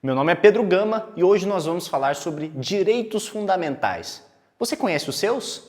Meu nome é Pedro Gama e hoje nós vamos falar sobre direitos fundamentais. Você conhece os seus?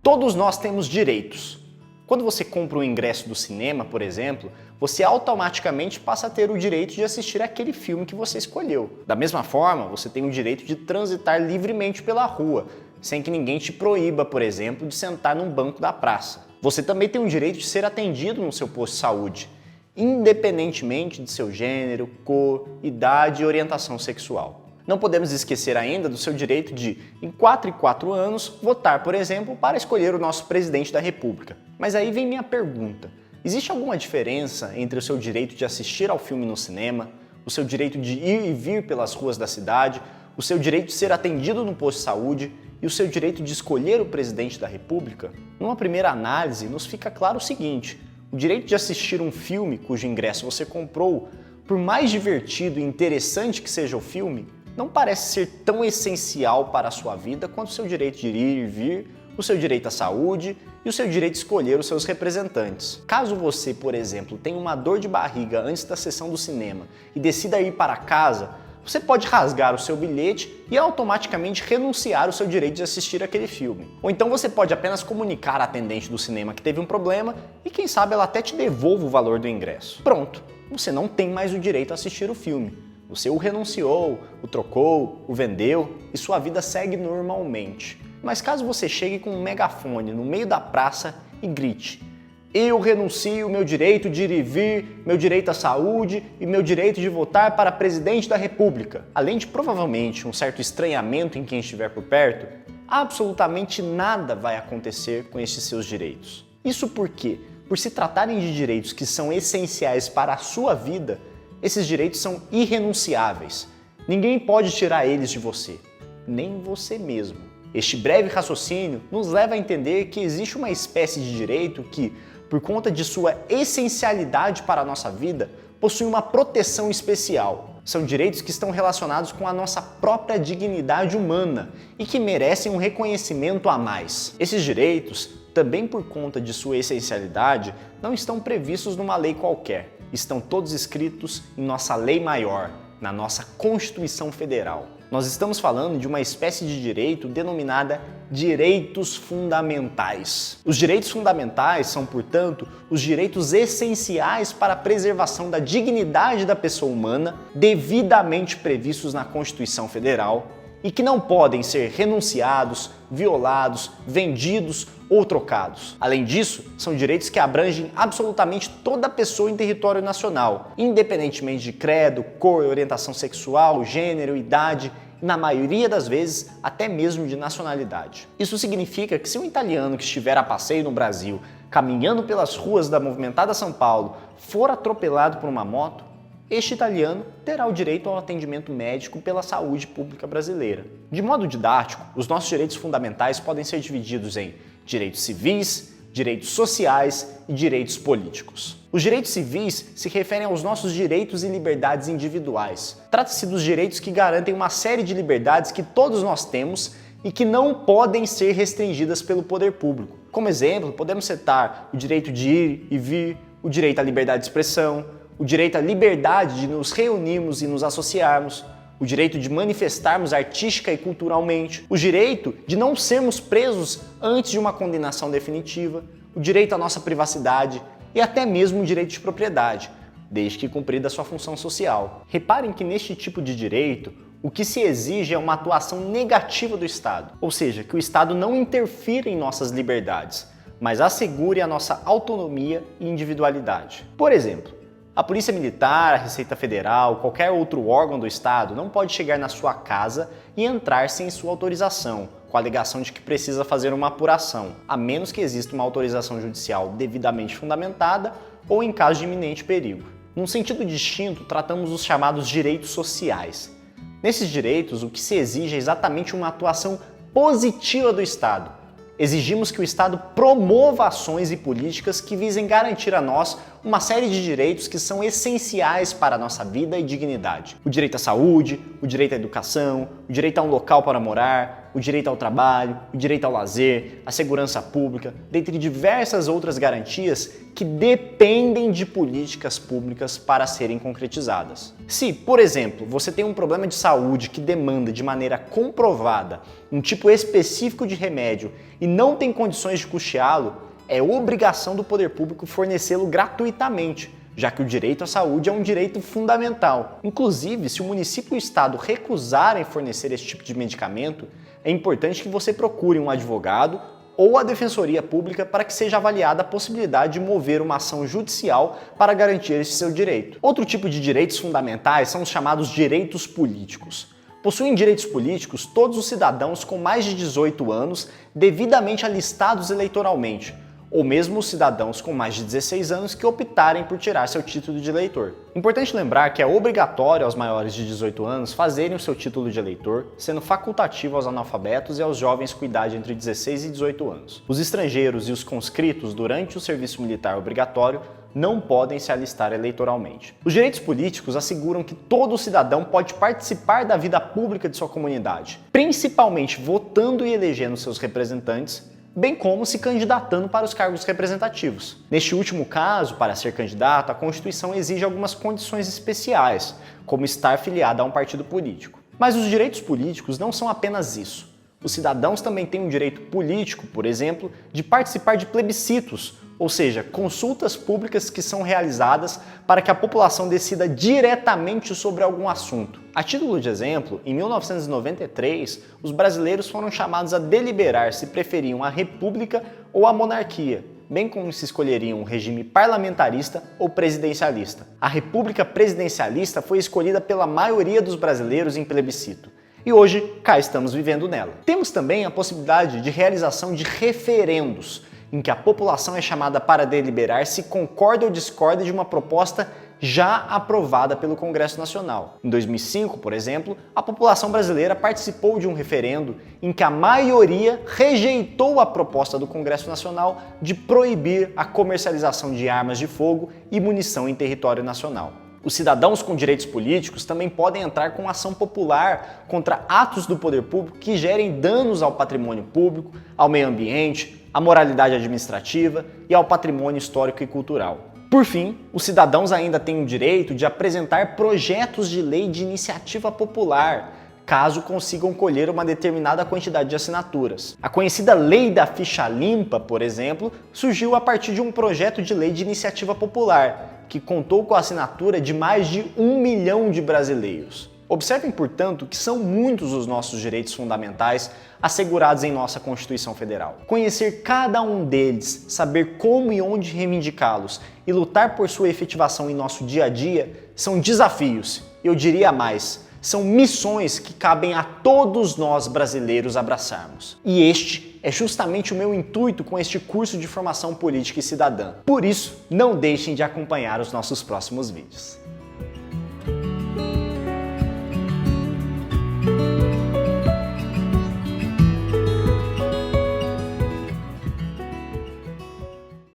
Todos nós temos direitos. Quando você compra um ingresso do cinema, por exemplo, você automaticamente passa a ter o direito de assistir aquele filme que você escolheu. Da mesma forma, você tem o direito de transitar livremente pela rua, sem que ninguém te proíba, por exemplo, de sentar num banco da praça. Você também tem o direito de ser atendido no seu posto de saúde, independentemente de seu gênero, cor, idade e orientação sexual. Não podemos esquecer ainda do seu direito de, em 4 anos, votar, por exemplo, para escolher o nosso presidente da República. Mas aí vem minha pergunta: existe alguma diferença entre o seu direito de assistir ao filme no cinema, o seu direito de ir e vir pelas ruas da cidade, o seu direito de ser atendido no posto de saúde e o seu direito de escolher o presidente da República? Numa primeira análise, nos fica claro o seguinte: o direito de assistir um filme cujo ingresso você comprou, por mais divertido e interessante que seja o filme, não parece ser tão essencial para a sua vida quanto o seu direito de ir e vir, o seu direito à saúde e o seu direito de escolher os seus representantes. Caso você, por exemplo, tenha uma dor de barriga antes da sessão do cinema e decida ir para casa, você pode rasgar o seu bilhete e automaticamente renunciar ao seu direito de assistir aquele filme. Ou então você pode apenas comunicar à atendente do cinema que teve um problema e quem sabe ela até te devolva o valor do ingresso. Pronto, você não tem mais o direito a assistir o filme. Você o renunciou, o trocou, o vendeu e sua vida segue normalmente. Mas caso você chegue com um megafone no meio da praça e grite: "Eu renuncio o meu direito de ir e vir, meu direito à saúde e meu direito de votar para presidente da República", além de provavelmente um certo estranhamento em quem estiver por perto, absolutamente nada vai acontecer com estes seus direitos. Isso porque, por se tratarem de direitos que são essenciais para a sua vida, esses direitos são irrenunciáveis. Ninguém pode tirar eles de você, nem você mesmo. Este breve raciocínio nos leva a entender que existe uma espécie de direito que, por conta de sua essencialidade para a nossa vida, possui uma proteção especial. São direitos que estão relacionados com a nossa própria dignidade humana e que merecem um reconhecimento a mais. Esses direitos, também por conta de sua essencialidade, não estão previstos numa lei qualquer. Estão todos escritos em nossa lei maior, na nossa Constituição Federal. Nós estamos falando de uma espécie de direito denominada direitos fundamentais. Os direitos fundamentais são, portanto, os direitos essenciais para a preservação da dignidade da pessoa humana, devidamente previstos na Constituição Federal, e que não podem ser renunciados, violados, vendidos ou trocados. Além disso, são direitos que abrangem absolutamente toda pessoa em território nacional, independentemente de credo, cor, orientação sexual, gênero, idade e, na maioria das vezes, até mesmo de nacionalidade. Isso significa que se um italiano que estiver a passeio no Brasil, caminhando pelas ruas da movimentada São Paulo, for atropelado por uma moto, este italiano terá o direito ao atendimento médico pela saúde pública brasileira. De modo didático, os nossos direitos fundamentais podem ser divididos em direitos civis, direitos sociais e direitos políticos. Os direitos civis se referem aos nossos direitos e liberdades individuais. Trata-se dos direitos que garantem uma série de liberdades que todos nós temos e que não podem ser restringidas pelo poder público. Como exemplo, podemos citar o direito de ir e vir, o direito à liberdade de expressão, o direito à liberdade de nos reunirmos e nos associarmos, o direito de manifestarmos artística e culturalmente, o direito de não sermos presos antes de uma condenação definitiva, o direito à nossa privacidade e até mesmo o direito de propriedade, desde que cumprida a sua função social. Reparem que neste tipo de direito, o que se exige é uma atuação negativa do Estado, ou seja, que o Estado não interfira em nossas liberdades, mas assegure a nossa autonomia e individualidade. Por exemplo, a Polícia Militar, a Receita Federal, qualquer outro órgão do Estado não pode chegar na sua casa e entrar sem sua autorização, com a alegação de que precisa fazer uma apuração, a menos que exista uma autorização judicial devidamente fundamentada ou em caso de iminente perigo. Num sentido distinto, tratamos os chamados direitos sociais. Nesses direitos, o que se exige é exatamente uma atuação positiva do Estado. Exigimos que o Estado promova ações e políticas que visem garantir a nós uma série de direitos que são essenciais para a nossa vida e dignidade. O direito à saúde, o direito à educação, o direito a um local para morar, o direito ao trabalho, o direito ao lazer, a segurança pública, dentre diversas outras garantias que dependem de políticas públicas para serem concretizadas. Se, por exemplo, você tem um problema de saúde que demanda de maneira comprovada um tipo específico de remédio e não tem condições de custeá-lo, é obrigação do poder público fornecê-lo gratuitamente, já que o direito à saúde é um direito fundamental. Inclusive, se o município e o estado recusarem fornecer esse tipo de medicamento, é importante que você procure um advogado ou a defensoria pública para que seja avaliada a possibilidade de mover uma ação judicial para garantir esse seu direito. Outro tipo de direitos fundamentais são os chamados direitos políticos. Possuem direitos políticos todos os cidadãos com mais de 18 anos devidamente alistados eleitoralmente, ou mesmo os cidadãos com mais de 16 anos que optarem por tirar seu título de eleitor. Importante lembrar que é obrigatório aos maiores de 18 anos fazerem o seu título de eleitor, sendo facultativo aos analfabetos e aos jovens com idade entre 16 e 18 anos. Os estrangeiros e os conscritos durante o serviço militar obrigatório não podem se alistar eleitoralmente. Os direitos políticos asseguram que todo cidadão pode participar da vida pública de sua comunidade, principalmente votando e elegendo seus representantes, bem como se candidatando para os cargos representativos. Neste último caso, para ser candidato, a Constituição exige algumas condições especiais, como estar filiado a um partido político. Mas os direitos políticos não são apenas isso. Os cidadãos também têm um direito político, por exemplo, de participar de plebiscitos, ou seja, consultas públicas que são realizadas para que a população decida diretamente sobre algum assunto. A título de exemplo, em 1993, os brasileiros foram chamados a deliberar se preferiam a república ou a monarquia, bem como se escolheriam um regime parlamentarista ou presidencialista. A república presidencialista foi escolhida pela maioria dos brasileiros em plebiscito. E hoje, cá estamos vivendo nela. Temos também a possibilidade de realização de referendos, em que a população é chamada para deliberar se concorda ou discorda de uma proposta já aprovada pelo Congresso Nacional. Em 2005, por exemplo, a população brasileira participou de um referendo em que a maioria rejeitou a proposta do Congresso Nacional de proibir a comercialização de armas de fogo e munição em território nacional. Os cidadãos com direitos políticos também podem entrar com ação popular contra atos do poder público que gerem danos ao patrimônio público, ao meio ambiente, à moralidade administrativa e ao patrimônio histórico e cultural. Por fim, os cidadãos ainda têm o direito de apresentar projetos de lei de iniciativa popular, caso consigam colher uma determinada quantidade de assinaturas. A conhecida Lei da Ficha Limpa, por exemplo, surgiu a partir de um projeto de lei de iniciativa popular, que contou com a assinatura de mais de 1 milhão de brasileiros. Observem, portanto, que são muitos os nossos direitos fundamentais assegurados em nossa Constituição Federal. Conhecer cada um deles, saber como e onde reivindicá-los e lutar por sua efetivação em nosso dia a dia são desafios, eu diria mais, são missões que cabem a todos nós brasileiros abraçarmos. E este é justamente o meu intuito com este curso de formação política e cidadã. Por isso, não deixem de acompanhar os nossos próximos vídeos.